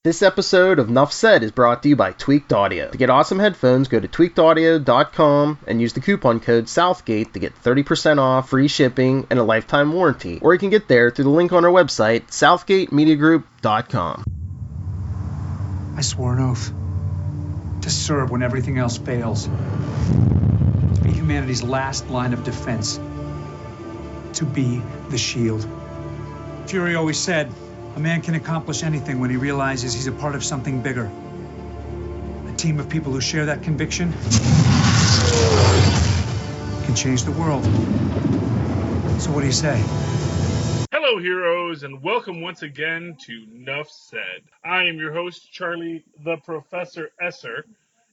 This episode of Nuff Said is brought to you by Tweaked Audio. To get awesome headphones, go to tweakedaudio.com and use the coupon code SOUTHGATE to get 30% off, free shipping, and a lifetime warranty. Or you can get there through the link on our website, southgatemediagroup.com. I swore an oath to serve when everything else fails, to be humanity's last line of defense, to be the shield. Fury always said, a man can accomplish anything when he realizes he's a part of something bigger. A team of people who share that conviction can change the world. So what do you say? Hello, heroes, and welcome once again to Nuff Said. I am your host, Charlie the Professor Esser,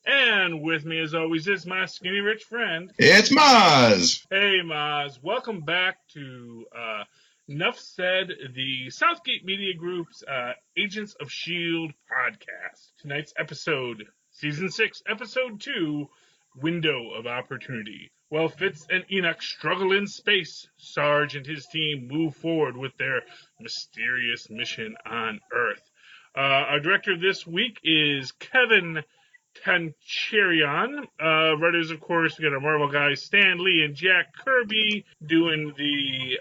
and with me, as always, is my skinny rich friend. It's Mozz! Hey, Mozz. Welcome back to Nuff Said, the Southgate Media Group's Agents of S.H.I.E.L.D. podcast. Tonight's episode, Season 6, Episode 2, Window of Opportunity. While Fitz and Enoch struggle in space, Sarge and his team move forward with their mysterious mission on Earth. Our director this week is Kevin Tancherian. Writers, of course, we got our Marvel guys Stan Lee and Jack Kirby doing the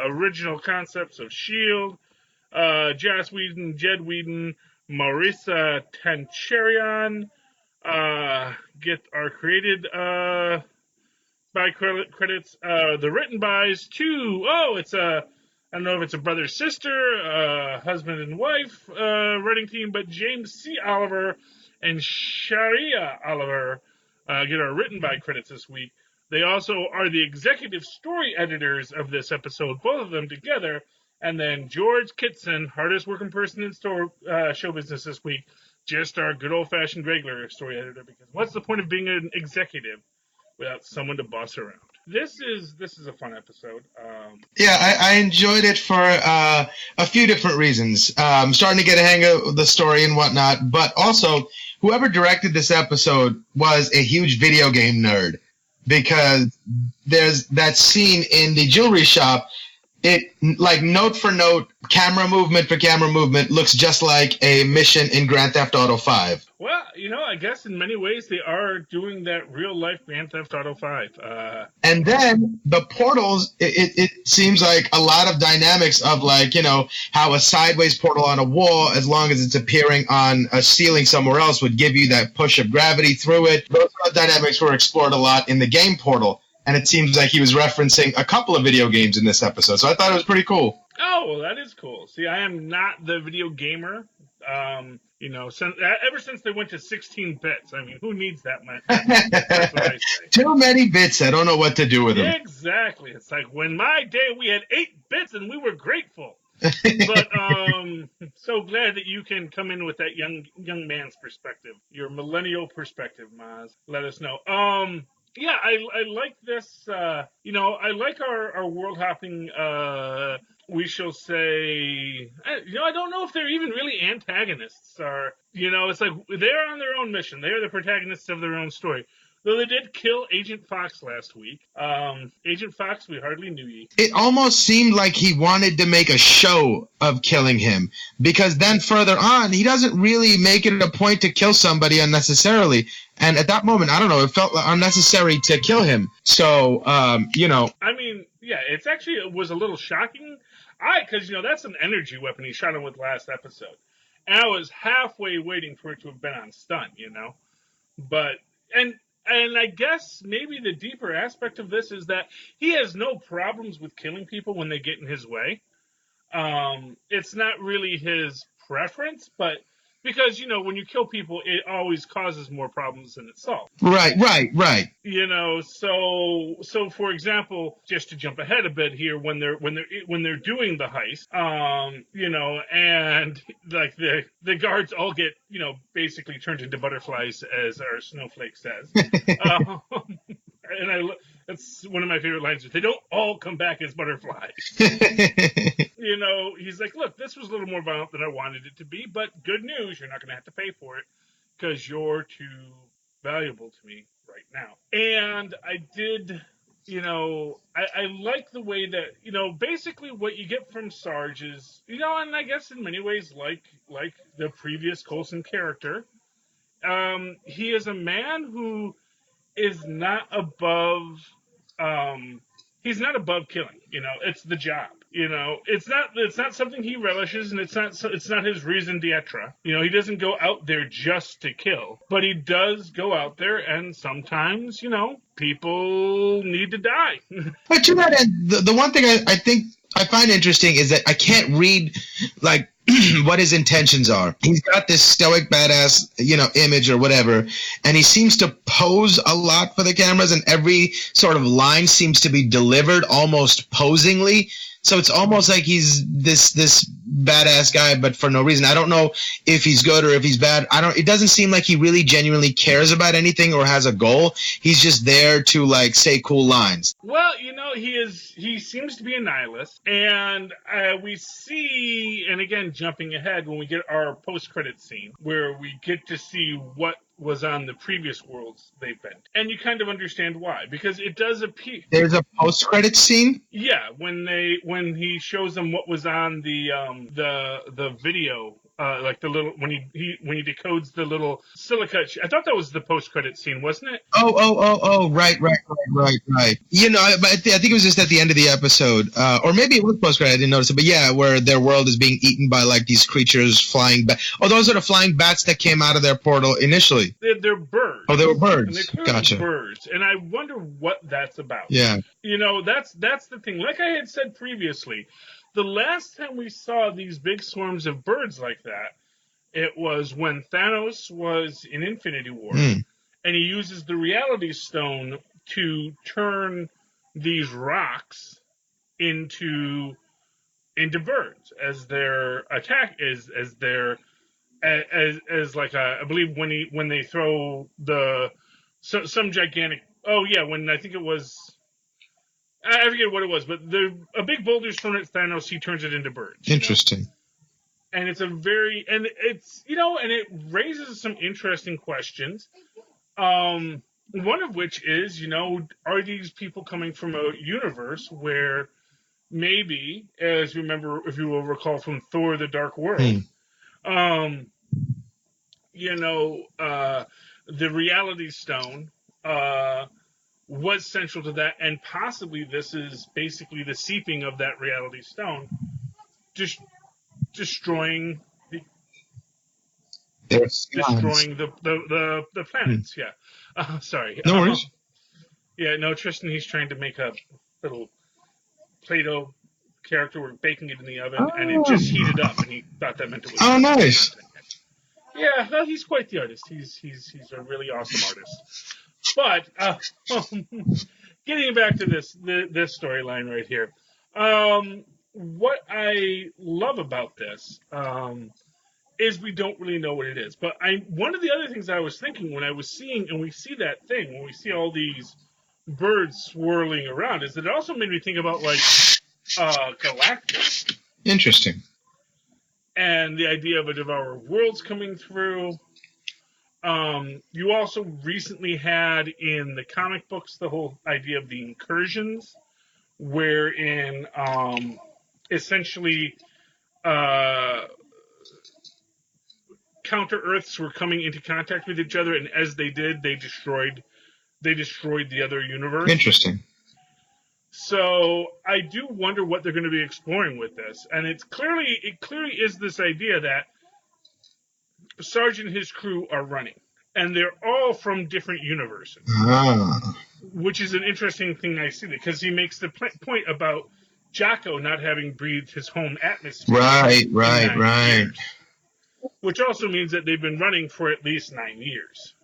original concepts of S.H.I.E.L.D. Joss Whedon, Jed Whedon, Marissa Tancherian get our created by credits. The written bys too. I don't know if it's a brother-sister, husband and wife writing team, but James C. Oliver and Sharia Oliver get our written by credits this week. They also are the executive story editors of this episode, both of them together. And then George Kitson, hardest working person in show business this week, just our good old-fashioned regular story editor, because what's the point of being an executive without someone to boss around? This is a fun episode. I enjoyed it for a few different reasons. Starting to get a hang of the story and whatnot, but also whoever directed this episode was a huge video game nerd, because there's that scene in the jewelry shop. It, like, note for note, camera movement for camera movement, looks just like a mission in Grand Theft Auto 5. Well, I guess in many ways they are doing that real-life Grand Theft Auto 5. And then the portals, it seems like a lot of dynamics of, like, how a sideways portal on a wall, as long as it's appearing on a ceiling somewhere else, would give you that push of gravity through it. Those dynamics were explored a lot in the game Portal. And it seems like he was referencing a couple of video games in this episode, so I thought it was pretty cool. Oh, well, that is cool. See, I am not the video gamer. Ever since they went to 16 bits, I mean, who needs that much? That's what I say. Too many bits. I don't know what to do with them. Exactly. It's like, when my day we had 8 bits and we were grateful. But so glad that you can come in with that young man's perspective, your millennial perspective, Maz. Let us know. Yeah, I like this. I like our world hopping. We shall say, I don't know if they're even really antagonists. It's like they're on their own mission. They are the protagonists of their own story. Though they did kill Agent Fox last week. Agent Fox, we hardly knew ye. It almost seemed like he wanted to make a show of killing him, because then further on, he doesn't really make it a point to kill somebody unnecessarily. And at that moment, I don't know, it felt unnecessary to kill him. So, I mean, yeah, it was a little shocking. Because, that's an energy weapon he shot him with last episode. And I was halfway waiting for it to have been on stun, But, and I guess maybe the deeper aspect of this is that he has no problems with killing people when they get in his way. It's not really his preference, but because, when you kill people, it always causes more problems than it solves. Right. So for example, just to jump ahead a bit here, when they're doing the heist, and like the guards all get, basically turned into butterflies, as our snowflake says. And that's one of my favorite lines. They don't all come back as butterflies. He's like, look, this was a little more violent than I wanted it to be, but good news, you're not going to have to pay for it because you're too valuable to me right now. And I did I like the way that, basically what you get from Sarge is, and I guess in many ways, like the previous Coulson character, he is a man who is not above, he's not above killing. It's the job. It's not something he relishes, and it's not his raison d'etre. He doesn't go out there just to kill, but he does go out there, and sometimes, people need to die. But to that end, the one thing I think I find interesting is that I can't read like what his intentions are. He's got this stoic badass, image or whatever, and he seems to pose a lot for the cameras, and every sort of line seems to be delivered almost posingly. So it's almost like he's this badass guy, but for no reason. I don't know if he's good or if he's bad. It doesn't seem like he really genuinely cares about anything or has a goal. He's just there to say cool lines. Well, he seems to be a nihilist, and we see, and again, jumping ahead, when we get our post-credit scene, where we get to see what was on the previous worlds they've been. And you kind of understand why, because it does appear. There's a post-credit scene? Yeah, when he shows them what was on the video, like the little when he decodes the little silica. I thought that was the post-credit scene, wasn't it? Oh, right. I think it was just at the end of the episode, or maybe it was post-credit. I didn't notice it, but yeah, where their world is being eaten by these creatures flying back. Oh, those are the flying bats that came out of their portal initially. They're birds. Oh, they were birds. And they're Gotcha. Birds, and I wonder what that's about. Yeah. That's the thing. Like I had said previously, the last time we saw these big swarms of birds like that, it was when Thanos was in Infinity War, and he uses the Reality Stone to turn these rocks into birds as their attack I believe when they throw some gigantic. Oh yeah, when I think it was. I forget what it was, but a big boulder's thrown at Thanos, he turns it into birds. Interesting. And it's and it raises some interesting questions. One of which is, are these people coming from a universe where maybe, as you remember, if you will recall from Thor: The Dark World, the Reality Stone, was central to that, and possibly this is basically the seeping of that Reality Stone, just destroying the planets. Yeah, sorry. No worries. Yeah, no, Tristan. He's trying to make a little Play-Doh character. We're baking it in the oven, and it just heated up, and he thought that meant it was. Oh, nice. Yeah, well, he's quite the artist. He's a really awesome artist. But getting back to this storyline right here, what I love about this is we don't really know what it is. But one of the other things I was thinking when I was seeing, and we see that thing, when we see all these birds swirling around, is that it also made me think about Galactus. Interesting. And the idea of a Devourer of Worlds coming through. You also recently had in the comic books the whole idea of the incursions, wherein essentially counter-Earths were coming into contact with each other, and as they did, they destroyed the other universe. Interesting. So I do wonder what they're going to be exploring with this, and it clearly is this idea that Sarge and his crew are running, and they're all from different universes, which is an interesting thing I see, because he makes the point about Jocko not having breathed his home atmosphere. Right. Years, which also means that they've been running for at least 9 years.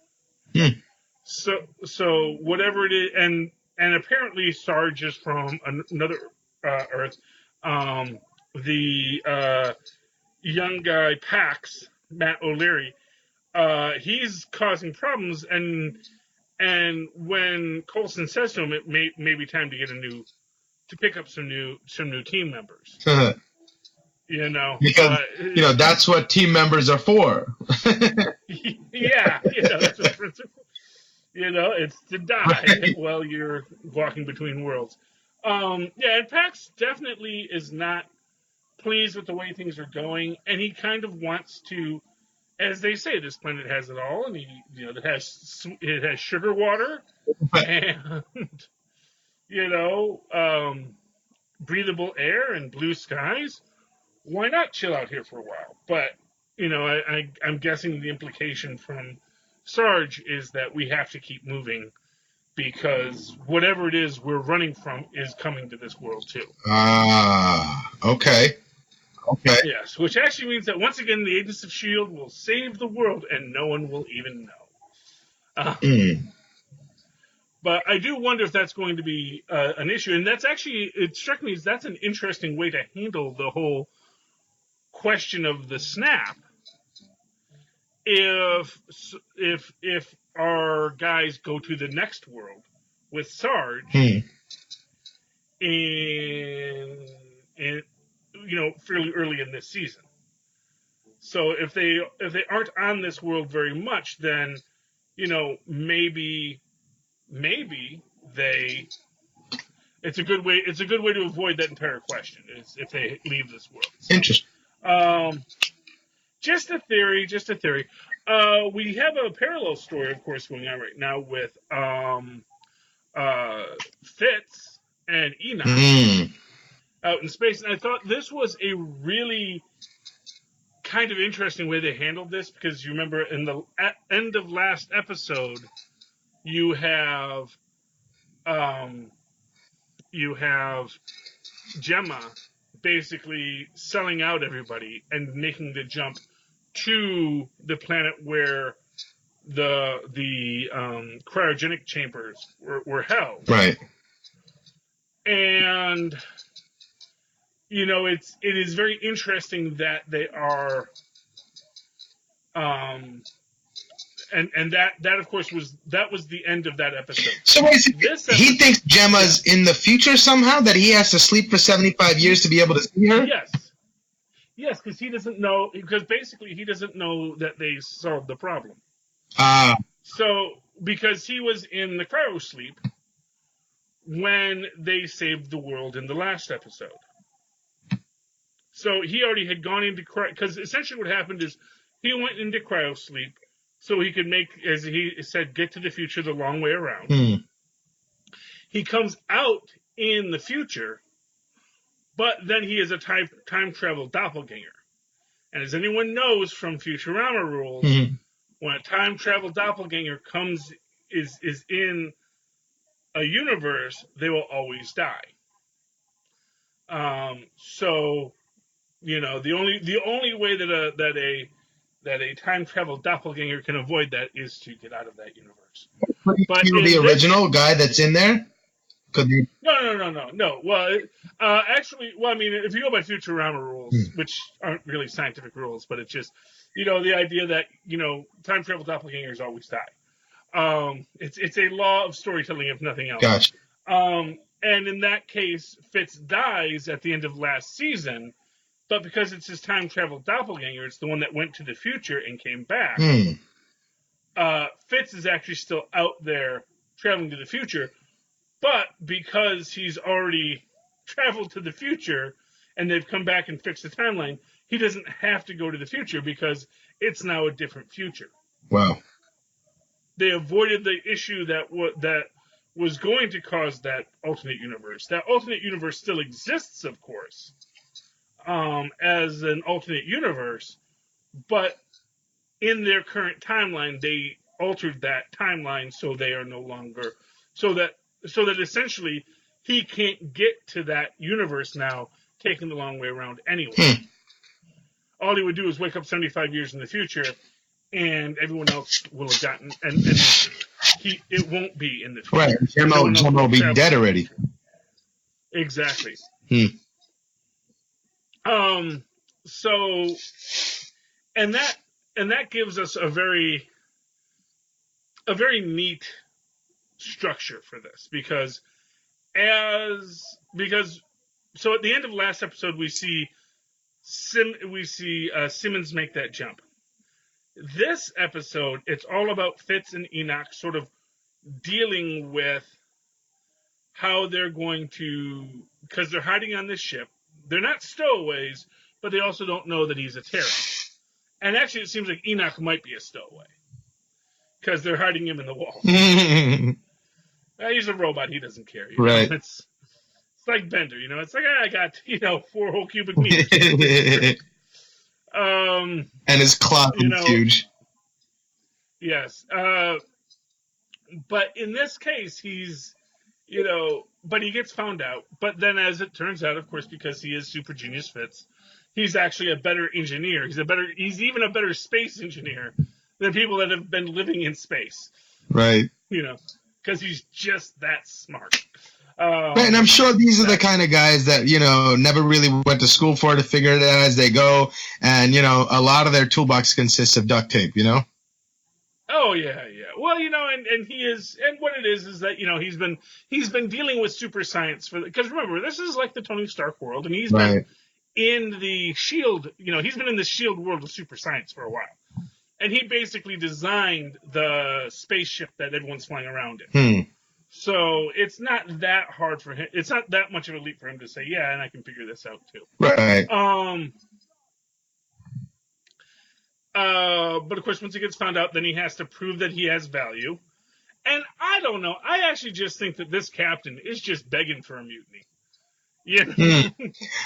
So whatever it is, and apparently Sarge is from another Earth. The young guy Pax, Matt O'Leary, he's causing problems, and when Coulson says to him, it may be time to get to pick up some new team members. Because that's what team members are for. Yeah, that's what friends are for. It's to die while you're walking between worlds. Yeah, and Pax definitely is not pleased with the way things are going, and he kind of wants to, as they say, this planet has it all, and it has sugar water, and breathable air and blue skies. Why not chill out here for a while? But I'm guessing the implication from Sarge is that we have to keep moving because whatever it is we're running from is coming to this world too. Okay. Okay. Yes, which actually means that once again the Agents of S.H.I.E.L.D. will save the world and no one will even know. But I do wonder if that's going to be an issue, and that's actually, it struck me as that's an interesting way to handle the whole question of the snap. If our guys go to the next world with Sarge, in fairly early in this season. So if they aren't on this world very much, then maybe they. It's a good way to avoid that entire question is if they leave this world. So, interesting. Just a theory. We have a parallel story, of course, going on right now with Fitz and Enoch out in space, and I thought this was a really kind of interesting way they handled this because you remember in the end of last episode, you have Gemma basically selling out everybody and making the jump to the planet where the cryogenic chambers were held. Right. And it is very interesting that they are and that of course was the end of that episode. So he thinks Gemma's in the future somehow, that he has to sleep for 75 years to be able to see her? Yes, because he doesn't know, because basically he doesn't know that they solved the problem. So, because he was in the cryo sleep when they saved the world in the last episode. So he already had gone into cryo, because essentially what happened is he went into cryo sleep so he could make, as he said, get to the future the long way around. He comes out in the future, but then he is a time travel doppelganger. And as anyone knows from Futurama rules, when a time travel doppelganger is in a universe, they will always die. So, the only way that a time travel doppelganger can avoid that is to get out of that universe. But the original guy that's in there? No. Well, actually, if you go by Futurama rules, which aren't really scientific rules, but it's just, the idea that, time travel doppelgangers always die. It's a law of storytelling, if nothing else. Gotcha. And in that case, Fitz dies at the end of last season, but because it's his time travel doppelganger, it's the one that went to the future and came back. Fitz is actually still out there traveling to the future, but because he's already traveled to the future and they've come back and fixed the timeline, he doesn't have to go to the future because it's now a different future. Wow. They avoided the issue that was going to cause that alternate universe. That alternate universe still exists, of course, as an alternate universe, but in their current timeline, they altered that timeline so they are no longer so that essentially he can't get to that universe now, taking the long way around anyway. All he would do is wake up 75 years in the future, and everyone else will have gotten, and it won't be in the future. Right, Gemma will be dead already. Exactly. So, and that gives us a very neat structure for this because so at the end of last episode we see Simmons make that jump. This episode, it's all about Fitz and Enoch sort of dealing with how they're going to, because they're hiding on this ship. They're not stowaways, but they also don't know that he's a Terran. And actually, it seems like Enoch might be a stowaway because they're hiding him in the wall. He's a robot; he doesn't care. Right. It's like Bender. It's like I got 4 whole cubic meters. And his clock is huge. Yes. But in this case, he's, but he gets found out. But then, as it turns out, of course, because he is Super Genius Fitz, he's actually a better engineer. He's even a better space engineer than people that have been living in space. Right. Because he's just that smart. Right, and I'm sure these are the kind of guys that, never really went to school for, to figure it out as they go. And, a lot of their toolbox consists of duct tape, Oh, yeah. Well, and he is, and what it is that, he's been dealing with super science because remember, this is like the Tony Stark world, and he's been in the SHIELD, he's been in the SHIELD world of super science for a while. And he basically designed the spaceship that everyone's flying around in. So it's not that hard for him. It's not that much of a leap for him to say, yeah, and I can figure this out too. Right. But of course, once he gets found out, then he has to prove that he has value. And I don't know. I actually just think that this captain is just begging for a mutiny.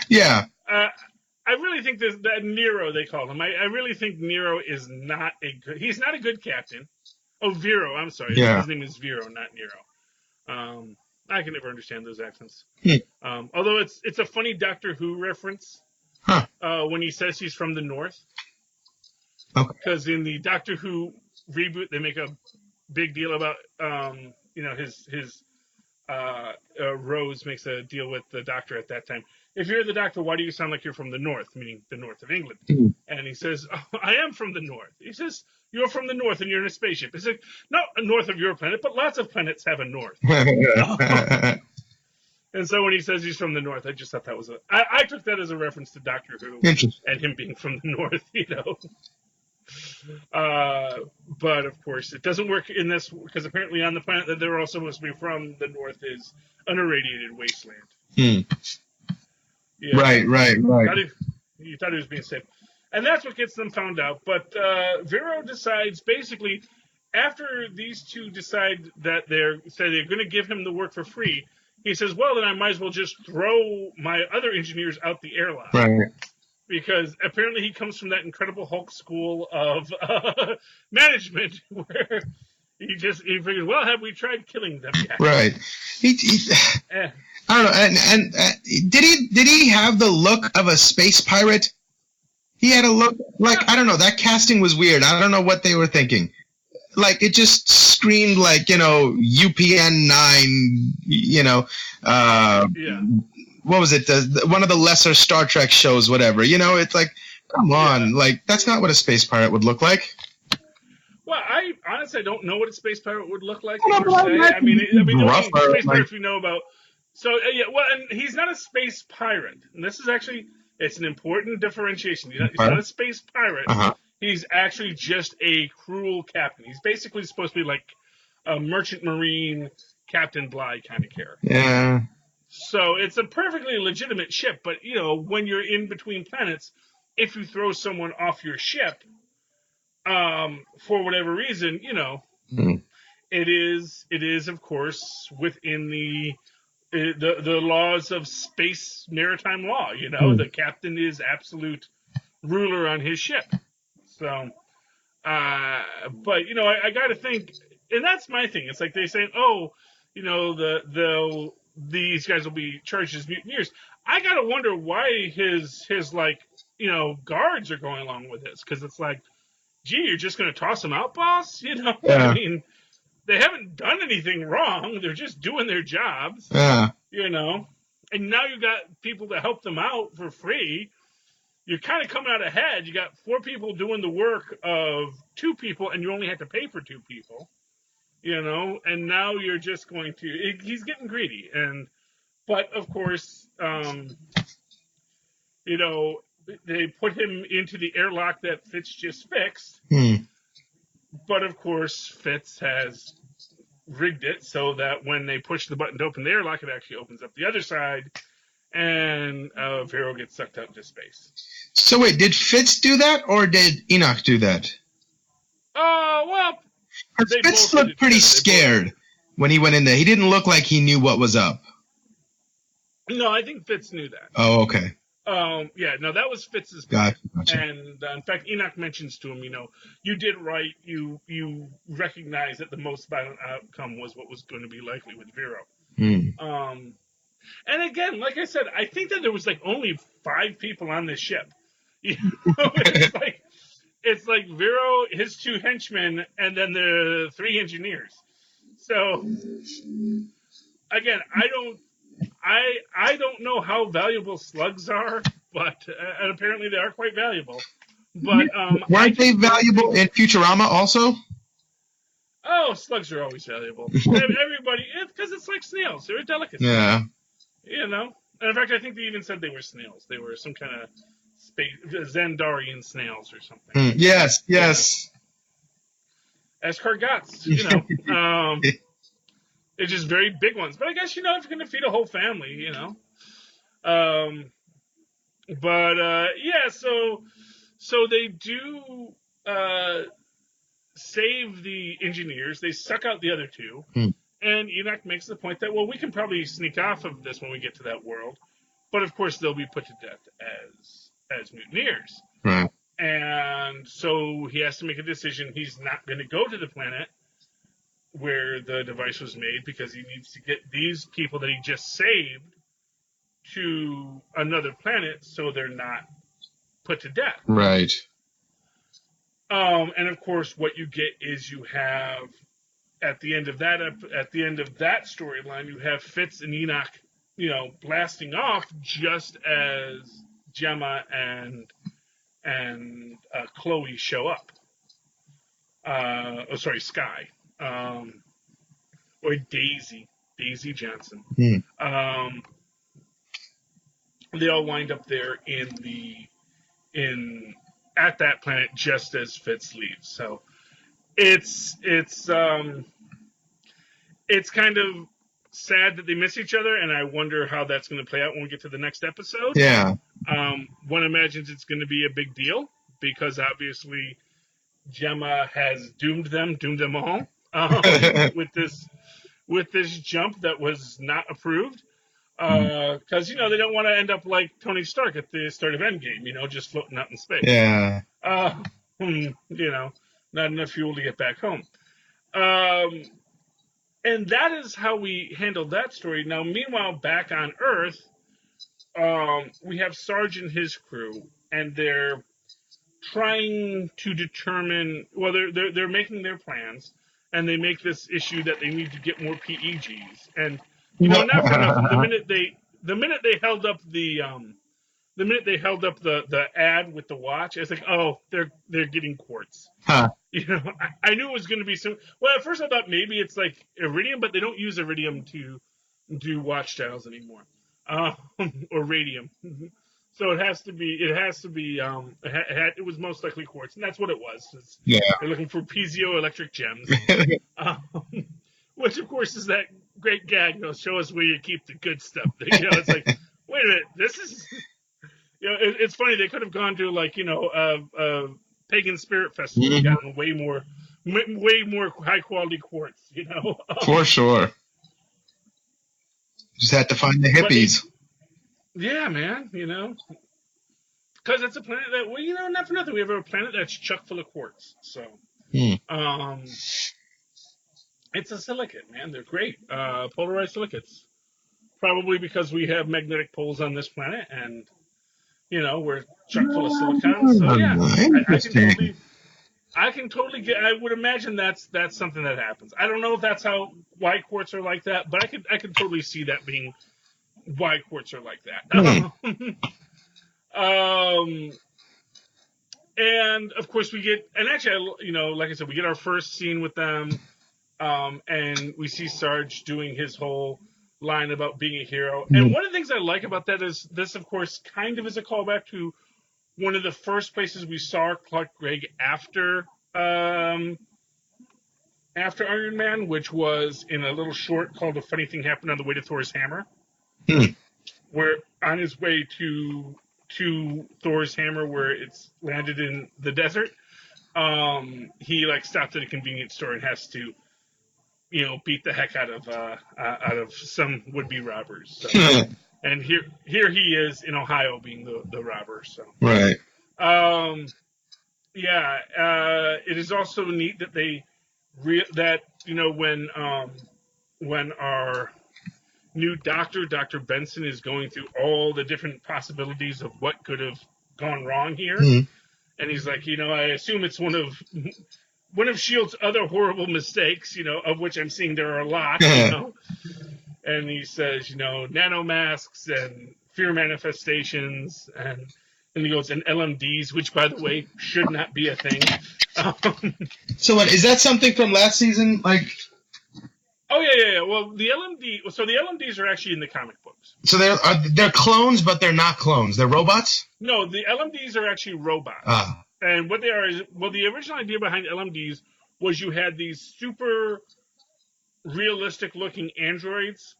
Yeah. I really think that Nero, they call him. I really think Nero is not he's not a good captain. Oh, Vero, I'm sorry. Yeah. His name is Vero, not Nero. I can never understand those accents. Although it's a funny Doctor Who reference when he says he's from the North. Because in the Doctor Who reboot, they make a big deal about his Rose makes a deal with the Doctor at that time. If you're the Doctor, why do you sound like you're from the North, meaning the North of England? And he says, I am from the North. He says, you're from the North and you're in a spaceship. He's like, not north of your planet, but lots of planets have a North. And so when he says he's from the North, I just thought that was I took that as a reference to Doctor Who and him being from the North, But of course, it doesn't work in this because apparently on the planet that they're all supposed to be from, the North is an irradiated wasteland. Right. He thought he was being safe. And that's what gets them found out. But Vero decides, basically, after these two decide that they're going to give him the work for free, he says, well, then I might as well just throw my other engineers out the airlock. Right. Because apparently he comes from that Incredible Hulk school of management where he figures, well, have we tried killing them yet? Right. I don't know. And did he have the look of a space pirate? He had a look like, I don't know. That casting was weird. I don't know what they were thinking. Like, it just screamed like, UPN 9, what was it? One of the lesser Star Trek shows, whatever. It's like, come on. Like, that's not what a space pirate would look like. Well, I honestly don't know what a space pirate would look like. I mean, the only space pirates we know about. So, and he's not a space pirate. And this is actually, it's an important differentiation. He's not a space pirate. He's actually just a cruel captain. He's basically supposed to be like a merchant marine, Captain Bligh kind of character. Yeah. So it's a perfectly legitimate ship, but when you're in between planets, if you throw someone off your ship, for whatever reason, it is of course within the laws of space maritime law. The captain is absolute ruler on his ship. So, but I got to think, and that's my thing. It's like they say, these guys will be charged as mutineers. I gotta wonder why his guards are going along with this, because it's like, gee, you're just gonna toss them out, boss? Yeah. I mean, they haven't done anything wrong. They're just doing their jobs. Yeah. And now you got people to help them out for free. You're kind of coming out ahead. You got 4 people doing the work of 2 people, and you only have to pay for 2 people. And now you're just going to. He's getting greedy, but of course, they put him into the airlock that Fitz just fixed. But of course, Fitz has rigged it so that when they push the button to open the airlock, it actually opens up the other side, and Vero gets sucked out into space. So wait, did Fitz do that, or did Enoch do that? Well, Fitz looked pretty scared when he went in there. He didn't look like he knew what was up. No, I think Fitz knew that. Oh, okay. Yeah, no, that was Fitz's plan. Gotcha. And in fact, Enoch mentions to him, you did right. You recognize that the most violent outcome was what was going to be likely with Vero. And again, like I said, I think that there was like only 5 people on this ship. It's like Vero, his 2 henchmen, and then the 3 engineers. So again, I don't know how valuable slugs are, but and apparently they are quite valuable. But weren't they valuable in Futurama also? Oh, slugs are always valuable. Everybody, because it's like snails; they're a delicacy. Yeah. And in fact, I think they even said they were snails. They were some kind of Xandarian snails or something. Yes. As Kargats, they're just very big ones. But I guess, if you're going to feed a whole family, so they do save the engineers. They suck out the other 2. And Enoch makes the point that, well, we can probably sneak off of this when we get to that world. But, of course, they'll be put to death as mutineers. Right. And so he has to make a decision. He's not going to go to the planet where the device was made because he needs to get these people that he just saved to another planet so they're not put to death. Right. And of course, what you get is you have at the end of that storyline, you have Fitz and Enoch, blasting off just as Gemma and Chloe show up. Sky. Or Daisy Johnson. They all wind up there at that planet just as Fitz leaves. So it's kind of sad that they miss each other, and I wonder how that's going to play out when we get to the next episode. Yeah. One imagines it's going to be a big deal because obviously Gemma has doomed them all with this jump that was not approved. Because they don't want to end up like Tony Stark at the start of Endgame, just floating out in space. Yeah. Not enough fuel to get back home. And that is how we handled that story. Now, meanwhile, back on Earth, we have Sarge and his crew, and they're trying to determine. Well, they're making their plans, and they make this issue that they need to get more PEGs. And not for nothing. The minute they held up the ad with the watch, it's like, oh, they're getting quartz. Huh. I knew it was going to be so. Well, at first I thought maybe it's like iridium, but they don't use iridium to do watch dials anymore, or radium. So it has to be. It was most likely quartz, and that's what it was. Yeah. They're looking for piezoelectric gems, which of course is that great gag. Show us where you keep the good stuff. It's like, wait a minute, this is. It's funny. They could have gone to pagan spirit festival and gotten way more high quality quartz. For sure. Just had to find the hippies. Yeah, man. Because it's a planet that not for nothing. We have a planet that's chock full of quartz. So, it's a silicate, man. They're great. Polarized silicates. Probably because we have magnetic poles on this planet, and we're chock full of silicon. So yeah, I can totally get. I would imagine that's something that happens. I don't know if that's why quartz are like that, but I could totally see that being why quartz are like that. And of course we get, and actually, like I said, we get our first scene with them, and we see Sarge doing his whole line about being a hero. And one of the things I like about that is this, of course, kind of is a callback to one of the first places we saw Clark Gregg after after Iron Man, which was in a little short called "A Funny Thing Happened on the Way to Thor's Hammer," Hmm. where on his way to Thor's hammer, where it's landed in the desert, he like stops at a convenience store and has to, beat the heck out of some would be robbers. So, and here he is in Ohio being the robber. So, Right. yeah, it is also neat that when our new doctor, Dr. Benson, is going through all the different possibilities of what could have gone wrong here. Mhm. And he's like, I assume it's one of Shield's other horrible mistakes, of which I'm seeing there are a lot, And he says, nanomasks and fear manifestations, and he goes, and LMDs, which, by the way, should not be a thing. So what, is that something from last season? Like, oh yeah. Well, the LMDs are actually in the comic books. so they're clones, but they're not clones. They're robots? No, the LMDs are actually robots. Ah. And what they are is, well, the original idea behind LMDs was you had these super realistic-looking androids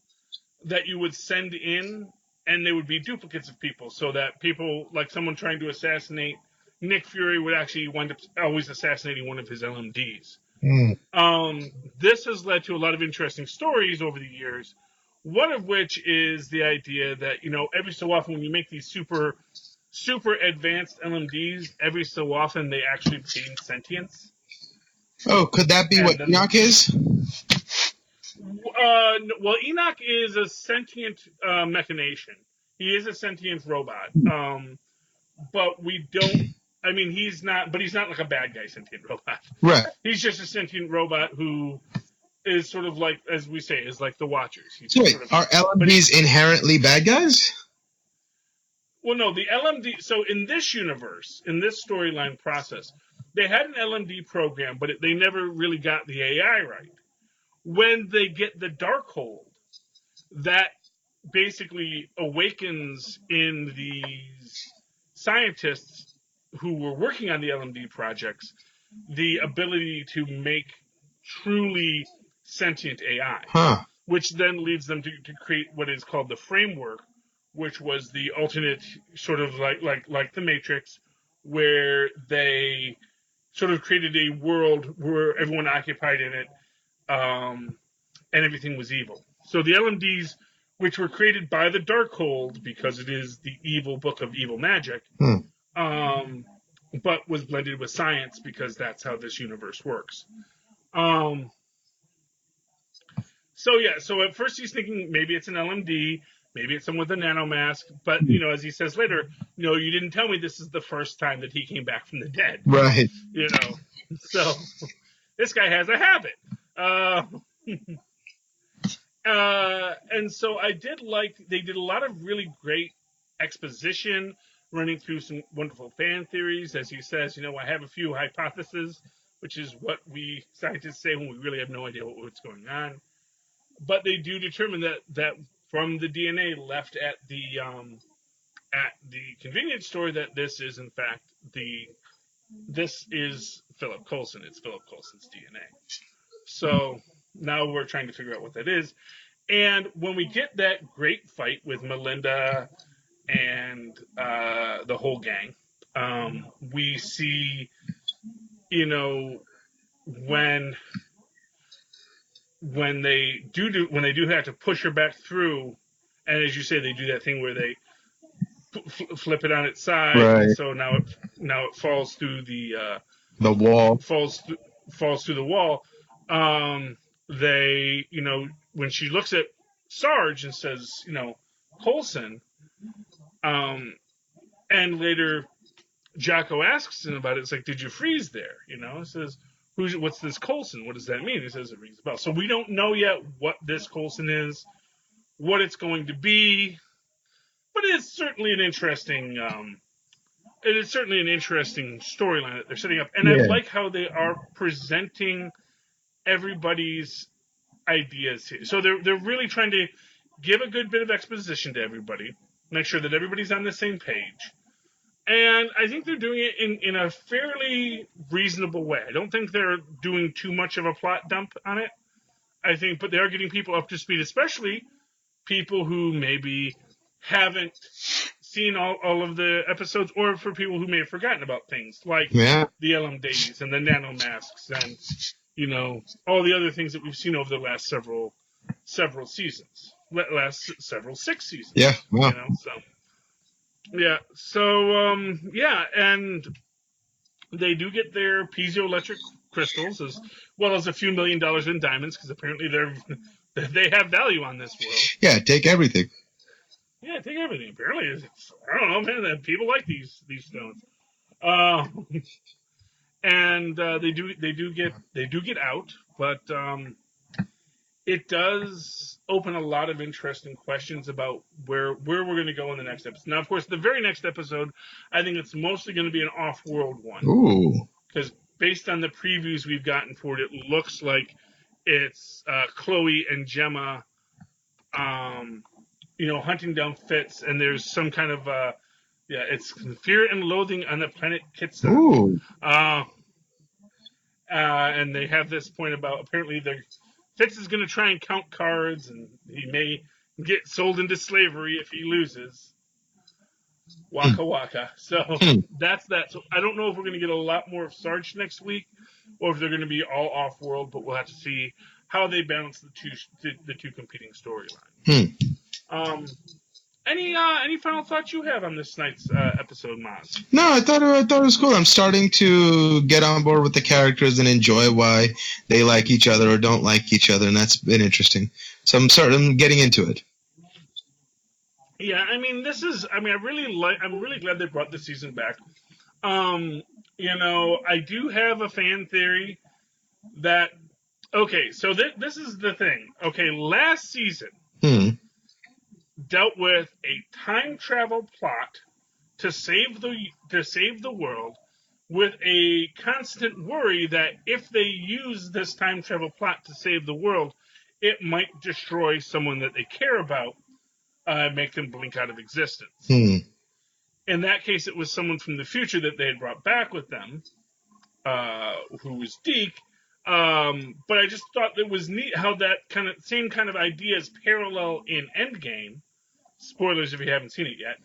that you would send in, and they would be duplicates of people, so that people, like someone trying to assassinate Nick Fury, would actually wind up always assassinating one of his LMDs. This has led to a lot of interesting stories over the years, one of which is the idea that, every so often when you make these super advanced LMDs, every so often they actually gain sentience. Oh, could that be what Enoch is? Well, Enoch is a sentient machination. He is a sentient robot. But we don't. I mean, he's not like a bad guy sentient robot. Right. He's just a sentient robot who is sort of like, as we say, is like the Watchers. So wait, are LMDs inherently bad guys? Well, no, the LMD. So in this universe, in this storyline process, they had an LMD program, but they never really got the AI right. When they get the Darkhold, that basically awakens in these scientists who were working on the LMD projects the ability to make truly sentient AI, which then leads them to create what is called the framework, which was the alternate sort of like the Matrix, where they sort of created a world where everyone occupied in it, and everything was evil. So the LMDs, which were created by the Darkhold, because it is the evil book of evil magic, but was blended with science because that's how this universe works. So at first he's thinking maybe it's an LMD, maybe it's someone with a nanomask, but, as he says later, you didn't tell me this is the first time that he came back from the dead. Right. So this guy has a habit. And so I did they did a lot of really great exposition, running through some wonderful fan theories. As he says, I have a few hypotheses, which is what we scientists say when we really have no idea what's going on. But they do determine that from the DNA left at the convenience store, that this is in fact this is Philip Coulson. It's Philip Coulson's DNA. So now we're trying to figure out what that is. And when we get that great fight with Melinda and the whole gang, we see, when they do have to push her back through, and as you say, they do that thing where they flip it on its side, right. So now it falls through the wall. Falls through the wall. They, when she looks at Sarge and says, Coulson, and later Jocko asks him about it. It's like, did you freeze there? It says, what's this Coulson? What does that mean? He says it rings a bell. So we don't know yet what this Coulson is, what it's going to be, but it's certainly an interesting. It is certainly an interesting storyline that they're setting up, and I like how they are presenting everybody's ideas here. So they're really trying to give a good bit of exposition to everybody, make sure that everybody's on the same page, And I think they're doing it in a fairly reasonable way. I don't think they're doing too much of a plot dump on it. I think, but they are getting people up to speed, especially people who maybe haven't seen all of the episodes, or for people who may have forgotten about things like Yeah. the LM days and the nanomasks and, you know, all the other things that we've seen over the last several seasons, last several 6 seasons. Yeah. Wow. You know, so yeah, so yeah, and they do get their piezoelectric crystals as well as a few $1 million in diamonds, because apparently they have value on this world. Yeah, take everything. Yeah, take everything. Apparently, I don't know, man. That people like these stones. And they do get out, but it does open a lot of interesting questions about where we're going to go in the next episode. Now, of course, the very next episode, I think it's mostly going to be an off-world one. Ooh. Because based on the previews we've gotten for it, it looks like it's Chloe and Gemma, hunting down Fitz, and there's some kind of it's fear and loathing on the planet Kitsa. Ooh. And they have this point about apparently Fitz is going to try and count cards, and he may get sold into slavery if he loses. Waka waka. So that's that. So I don't know if we're going to get a lot more of Sarge next week, or if they're going to be all off-world. But we'll have to see how they balance the two competing storylines. Any final thoughts you have on this night's episode, Mozz? No, I thought it was cool. I'm starting to get on board with the characters and enjoy why they like each other or don't like each other, and that's been interesting. So I'm getting into it. Yeah, I mean, I'm really glad they brought this season back. I do have a fan theory that, okay, so this is the thing. Okay, last season dealt with a time travel plot to save the world, with a constant worry that if they use this time travel plot to save the world, it might destroy someone that they care about. Make them blink out of existence. In that case, it was someone from the future that they had brought back with them, who was Deke. But I just thought it was neat how that same kind of idea is parallel in Endgame. Spoilers if you haven't seen it yet.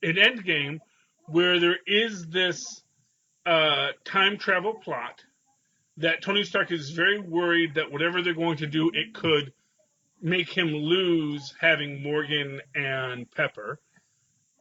In Endgame, where there is this time travel plot that Tony Stark is very worried that whatever they're going to do, it could make him lose having Morgan and Pepper.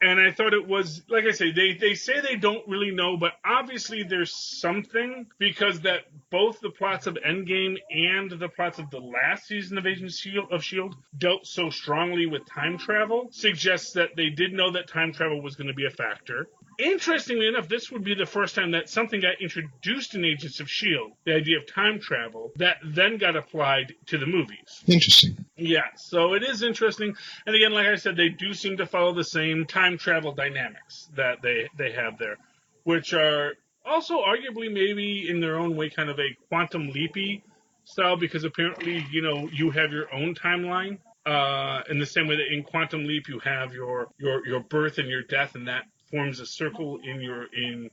And I thought it was, like I say, they say they don't really know, but obviously there's something, because that both the plots of Endgame and the plots of the last season of Agents of S.H.I.E.L.D. dealt so strongly with time travel, suggests that they did know that time travel was going to be a factor. Interestingly enough, this would be the first time that something got introduced in Agents of S.H.I.E.L.D., the idea of time travel, that then got applied to the movies. Interesting. Yeah, so it is interesting. And again, like I said, they do seem to follow the same time travel dynamics that they have there, which are also arguably maybe in their own way kind of a quantum leapy style, because apparently, you have your own timeline. In the same way that in Quantum Leap you have your birth and your death, and that forms a circle in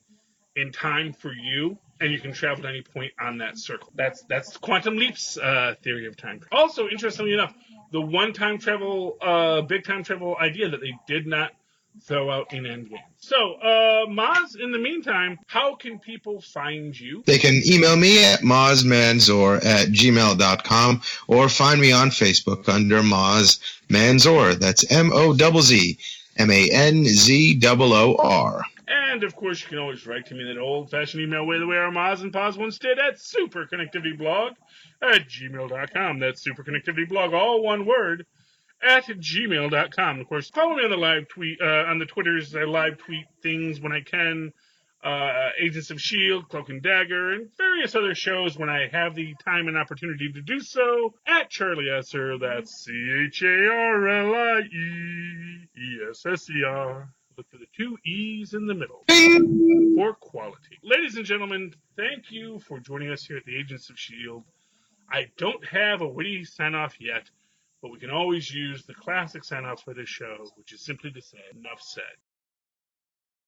time for you, and you can travel to any point on that circle. That's Quantum Leap's theory of time. Also, interestingly enough, the one time travel, big time travel idea that they did not throw out in Endgame. So, Mozz, in the meantime, how can people find you? They can email me at mozzmanzor@gmail.com, or find me on Facebook under Mozz Manzor. That's MOZZMANZOOR. And, of course, you can always write to me in that old-fashioned email way, the way our Mozz and Poz once did, at superconnectivityblog@gmail.com. That's superconnectivityblog, all one word, at gmail.com. Of course, follow me on the live tweet, on the Twitters. I live tweet things when I can. Agents of S.H.I.E.L.D., Cloak and Dagger, and various other shows when I have the time and opportunity to do so. At Charlie Esser, that's CharlieEsser. Look for the 2 E's in the middle for quality. Ladies and gentlemen, thank you for joining us here at the Agents of S.H.I.E.L.D. I don't have a witty sign-off yet, but we can always use the classic sign-off for this show, which is simply to say, enough said.